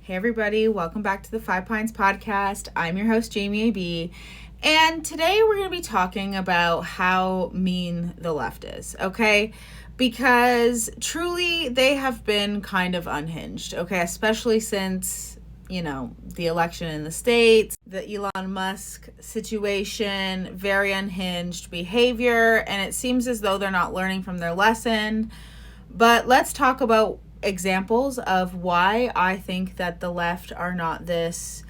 Hey everybody, welcome back to the Five Pines podcast. I'm your host, Jamie AB, and today we're going to be talking about how mean the left is, okay? Because truly they have been kind of unhinged, okay? Especially since, the election in the States, the Elon Musk situation, very unhinged behavior, and it seems as though they're not learning from their lesson. But let's talk about examples of why I think that the left are not this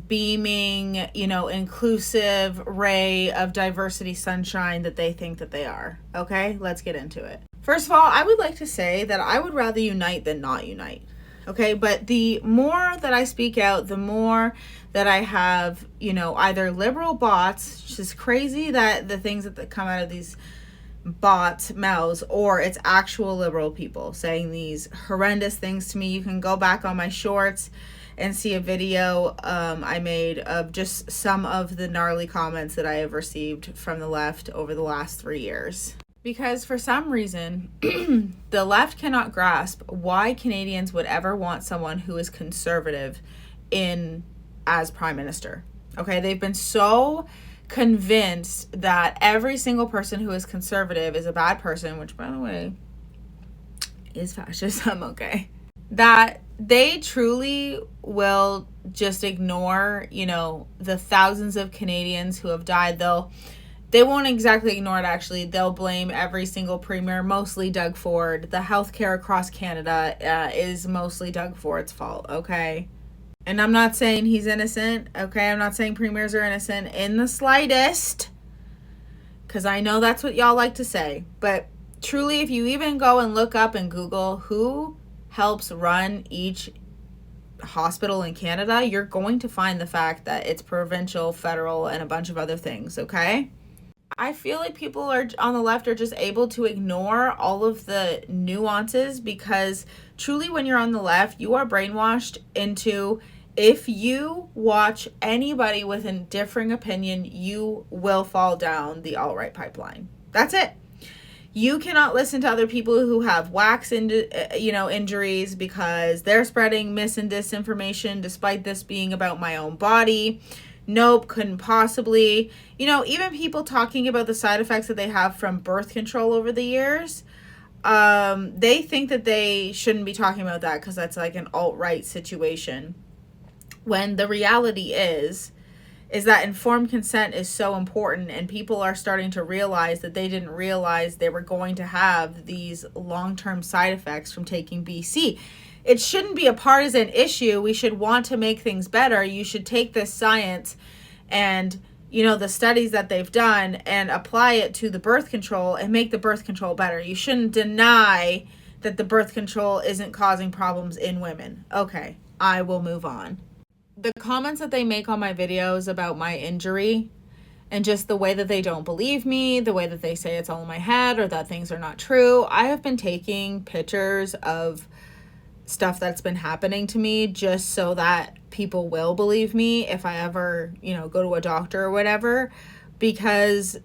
beaming, inclusive ray of diversity sunshine that they think that they are. Okay, let's get into it. First of all, I would like to say that I would rather unite than not unite. Okay, but the more that I speak out, the more that I have, either liberal bots, which is crazy that the things that come out of these bots' mouths, or it's actual liberal people saying these horrendous things to me. You can go back on my shorts and see a video I made of just some of the gnarly comments that I have received from the left over the last 3 years. Because for some reason, the left cannot grasp why Canadians would ever want someone who is conservative as prime minister. Okay, they've been so convinced that every single person who is conservative is a bad person, which, by the way, is fascism, okay? That they truly will just ignore, the thousands of Canadians who have died. They won't exactly ignore it, actually. They'll blame every single premier, mostly Doug Ford. The healthcare across Canada is mostly Doug Ford's fault, okay? And I'm not saying he's innocent, okay? I'm not saying premiers are innocent in the slightest, because I know that's what y'all like to say. But truly, if you even go and look up and Google who helps run each hospital in Canada, you're going to find the fact that it's provincial, federal, and a bunch of other things, okay? I feel like people on the left are just able to ignore all of the nuances, because truly when you're on the left, you are brainwashed into, if you watch anybody with a differing opinion, you will fall down the alt-right pipeline. That's it. You cannot listen to other people who have injuries because they're spreading mis and disinformation, despite this being about my own body. Nope, couldn't possibly. Even people talking about the side effects that they have from birth control over the years, they think that they shouldn't be talking about that because that's like an alt-right situation. When the reality is that informed consent is so important, and people are starting to realize that they didn't realize they were going to have these long-term side effects from taking BC. It shouldn't be a partisan issue. We should want to make things better. You should take this science and, the studies that they've done and apply it to the birth control and make the birth control better. You shouldn't deny that the birth control isn't causing problems in women. Okay, I will move on. The comments that they make on my videos about my injury and just the way that they don't believe me, the way that they say it's all in my head or that things are not true. I have been taking pictures of stuff that's been happening to me just so that people will believe me if I ever, go to a doctor or whatever. Because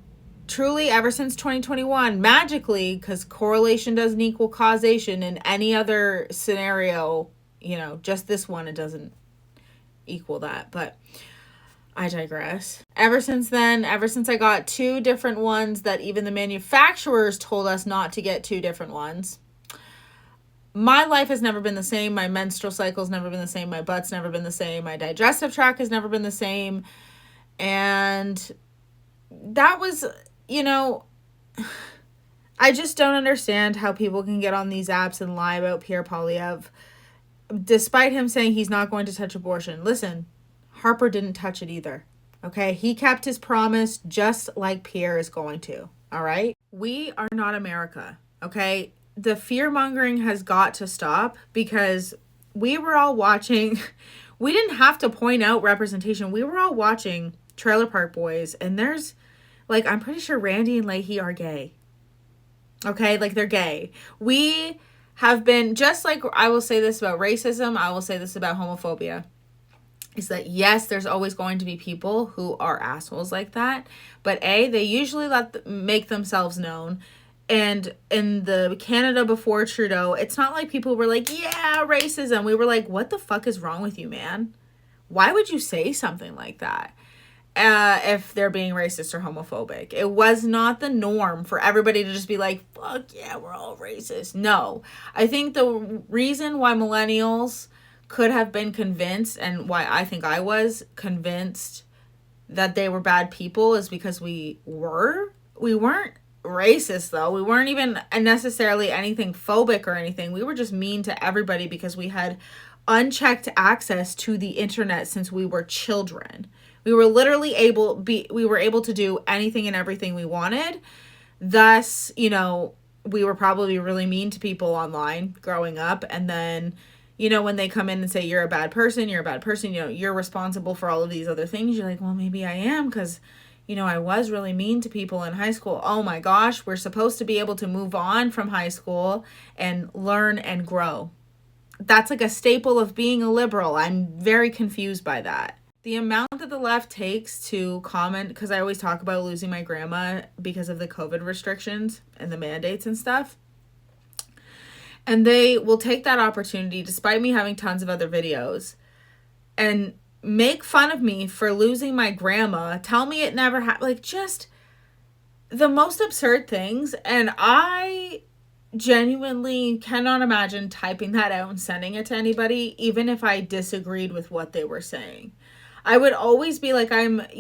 truly, ever since 2021, magically, because correlation doesn't equal causation in any other scenario, just this one, it doesn't equal that, but I digress. Ever since then, ever since I got 2 different ones that even the manufacturers told us not to get 2 different ones, my life has never been the same. My menstrual cycle's never been the same. My butt's never been the same. My digestive tract has never been the same. And that was, I just don't understand how people can get on these apps and lie about Pierre Poilievre, despite him saying he's not going to touch abortion. Listen, Harper didn't touch it either. Okay? He kept his promise just like Pierre is going to. All right? We are not America. Okay? The fear-mongering has got to stop, because we were all watching. We didn't have to point out representation. We were all watching Trailer Park Boys, and there's, I'm pretty sure Randy and Leahy are gay. Okay? They're gay. We have been, just like I will say this about racism, I will say this about homophobia, is that yes, there's always going to be people who are assholes like that, but they usually make themselves known. And in the Canada before Trudeau, it's not like people were like, yeah, racism. We were like, what the fuck is wrong with you, man? Why would you say something like that? If they're being racist or homophobic. It was not the norm for everybody to just be like, fuck yeah, we're all racist. No. I think the reason why millennials could have been convinced, and why I think I was convinced that they were bad people, is because we weren't racist though. We weren't even necessarily anything phobic or anything. We were just mean to everybody because we had unchecked access to the internet since we were children. We were literally we were able to do anything and everything we wanted. Thus, you know, we were probably really mean to people online growing up. And then, you know, when they come in and say, you're a bad person, you know, you're responsible for all of these other things. You're like, well, maybe I am, because, you know, I was really mean to people in high school. Oh my gosh, we're supposed to be able to move on from high school and learn and grow. That's like a staple of being a liberal. I'm very confused by that. The amount that the left takes to comment, because I always talk about losing my grandma because of the COVID restrictions and the mandates and stuff. And they will take that opportunity, despite me having tons of other videos, and make fun of me for losing my grandma, tell me it never happened, like just the most absurd things. And I genuinely cannot imagine typing that out and sending it to anybody, even if I disagreed with what they were saying. I would always be like, I wouldn't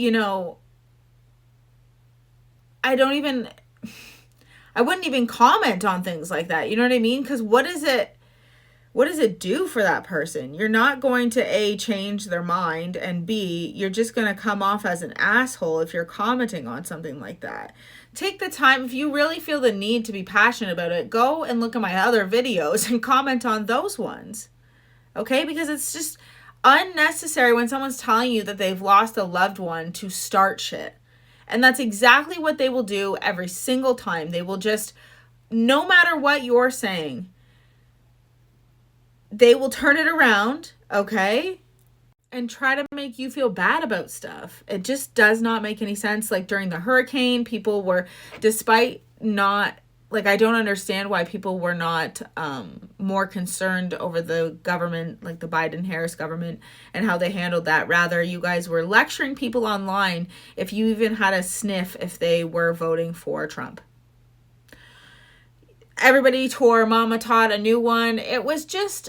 even comment on things like that. You know what I mean? Because what does it do for that person? You're not going to A, change their mind, and B, you're just going to come off as an asshole if you're commenting on something like that. Take the time, if you really feel the need to be passionate about it, go and look at my other videos and comment on those ones. Okay? Because it's just unnecessary when someone's telling you that they've lost a loved one to start shit. And that's exactly what they will do every single time. They will just, no matter what you're saying, they will turn it around, okay? And try to make you feel bad about stuff. It just does not make any sense. Like during the hurricane, people were, despite not, like, I don't understand why people were not more concerned over the government, like the Biden-Harris government, and how they handled that. Rather, you guys were lecturing people online if you even had a sniff if they were voting for Trump. Everybody tore Mama Todd a new one. It was just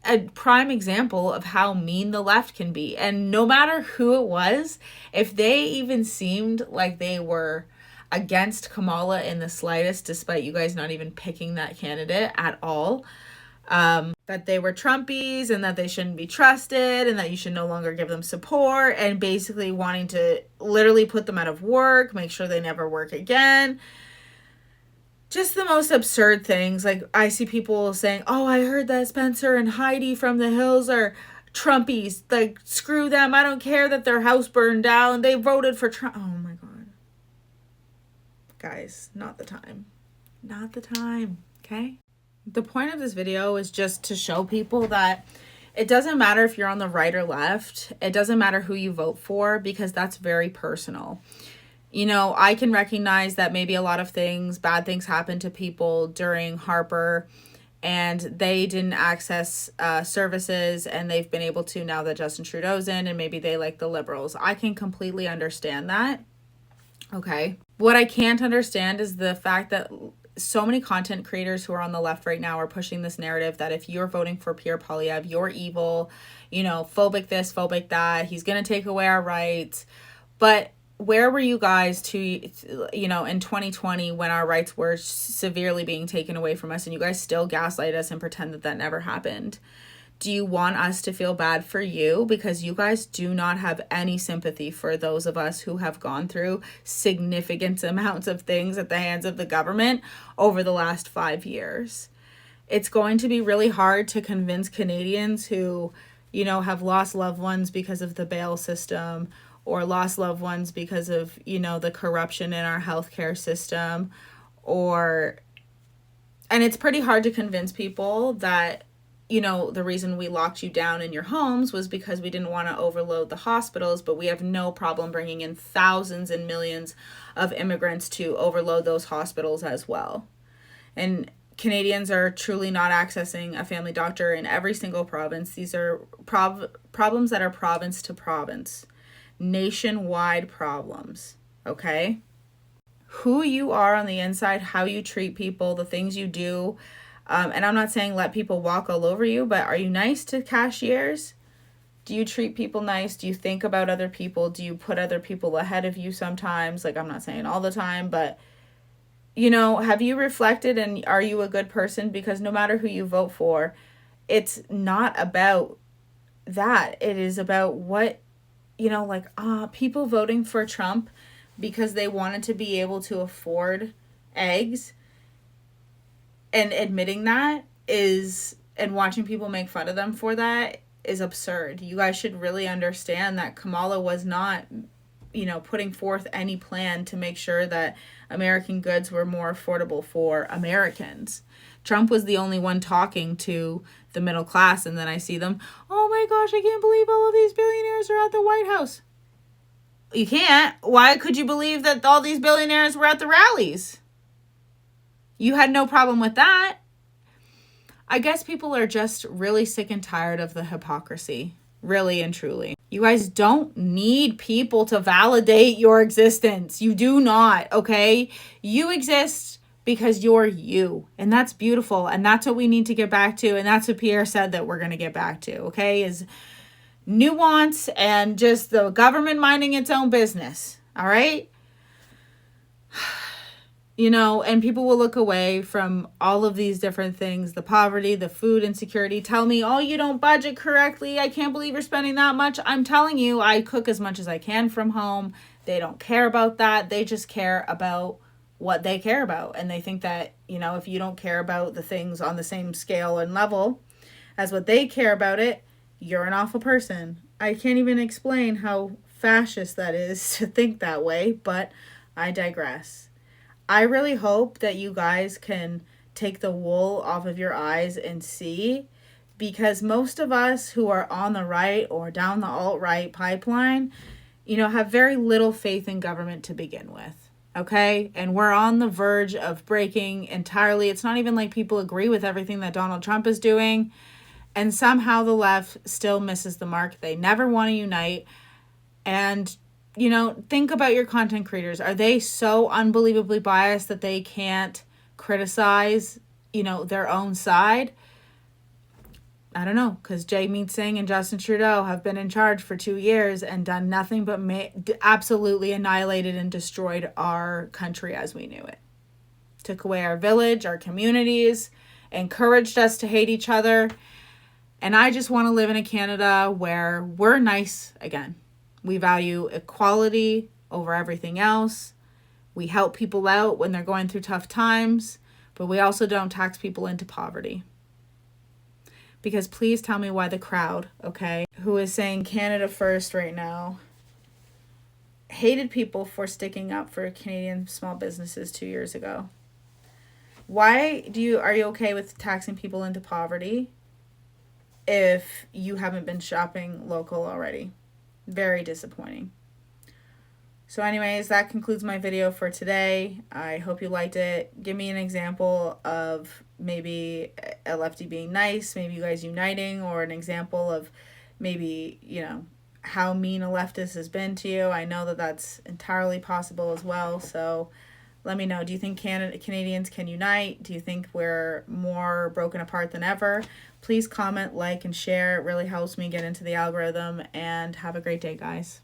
a prime example of how mean the left can be. And no matter who it was, if they even seemed like they were against Kamala in the slightest, despite you guys not even picking that candidate at all, that they were Trumpies and that they shouldn't be trusted and that you should no longer give them support, and basically wanting to literally put them out of work, make sure they never work again. Just the most absurd things. Like, I see people saying, oh, I heard that Spencer and Heidi from the Hills are Trumpies. Like, screw them. I don't care that their house burned down. They voted for Trump. Oh my God. Guys, not the time. Not the time, okay? The point of this video is just to show people that it doesn't matter if you're on the right or left. It doesn't matter who you vote for, because that's very personal. You know, I can recognize that maybe a lot of things, bad things happened to people during Harper, and they didn't access services, and they've been able to now that Justin Trudeau's in, and maybe they like the Liberals. I can completely understand that. Okay. What I can't understand is the fact that so many content creators who are on the left right now are pushing this narrative that if you're voting for Pierre Poilievre, you're evil, you know, phobic this, phobic that, he's going to take away our rights. But where were you guys you know, in 2020 when our rights were severely being taken away from us, and you guys still gaslight us and pretend that that never happened? Do you want us to feel bad for you? Because you guys do not have any sympathy for those of us who have gone through significant amounts of things at the hands of the government over the last 5 years. It's going to be really hard to convince Canadians who, you know, have lost loved ones because of the bail system, or lost loved ones because of, you know, the corruption in our healthcare system, and it's pretty hard to convince people that, the reason we locked you down in your homes was because we didn't want to overload the hospitals, but we have no problem bringing in thousands and millions of immigrants to overload those hospitals as well. And Canadians are truly not accessing a family doctor in every single province. These are problems that are province to province, nationwide problems, okay? Who you are on the inside, how you treat people, the things you do. And I'm not saying let people walk all over you, but are you nice to cashiers? Do you treat people nice? Do you think about other people? Do you put other people ahead of you sometimes? Like, I'm not saying all the time, but, have you reflected and are you a good person? Because no matter who you vote for, it's not about that. It is about what, people voting for Trump because they wanted to be able to afford eggs, and admitting that and watching people make fun of them for that is absurd. You guys should really understand that Kamala was not, putting forth any plan to make sure that American goods were more affordable for Americans. Trump was the only one talking to the middle class, and then I see them, oh my gosh, I can't believe all of these billionaires are at the White House. You can't. Why could you believe that all these billionaires were at the rallies? You had no problem with that. I guess people are just really sick and tired of the hypocrisy, really and truly. You guys don't need people to validate your existence. You do not, okay? You exist because you're you, and that's beautiful, and that's what we need to get back to, and that's what Pierre said that we're going to get back to, okay, is nuance and just the government minding its own business, all right? And people will look away from all of these different things, the poverty, the food insecurity. Tell me, oh, you don't budget correctly. I can't believe you're spending that much. I'm telling you, I cook as much as I can from home. They don't care about that. They just care about what they care about. And they think that, if you don't care about the things on the same scale and level as what they care about it, you're an awful person. I can't even explain how fascist that is to think that way, but I digress. I really hope that you guys can take the wool off of your eyes and see, because most of us who are on the right or down the alt-right pipeline, have very little faith in government to begin with, okay? And we're on the verge of breaking entirely. It's not even like people agree with everything that Donald Trump is doing, and somehow the left still misses the mark. They never want to unite, and think about your content creators. Are they so unbelievably biased that they can't criticize, their own side? I don't know, because Jagmeet Singh and Justin Trudeau have been in charge for 2 years and done nothing but absolutely annihilated and destroyed our country as we knew it. Took away our village, our communities, encouraged us to hate each other. And I just want to live in a Canada where we're nice again. We value equality over everything else. We help people out when they're going through tough times, but we also don't tax people into poverty. Because please tell me why the crowd, okay, who is saying Canada first right now, hated people for sticking up for Canadian small businesses 2 years ago. Why are you okay with taxing people into poverty if you haven't been shopping local already? Very disappointing. So anyways, that concludes my video for today. I hope you liked it. Give me an example of maybe a lefty being nice, maybe you guys uniting, or an example of maybe, how mean a leftist has been to you. I know that that's entirely possible as well. So let me know. Do you think Canadians can unite? Do you think we're more broken apart than ever? Please comment, like, and share. It really helps me get into the algorithm. And have a great day, guys.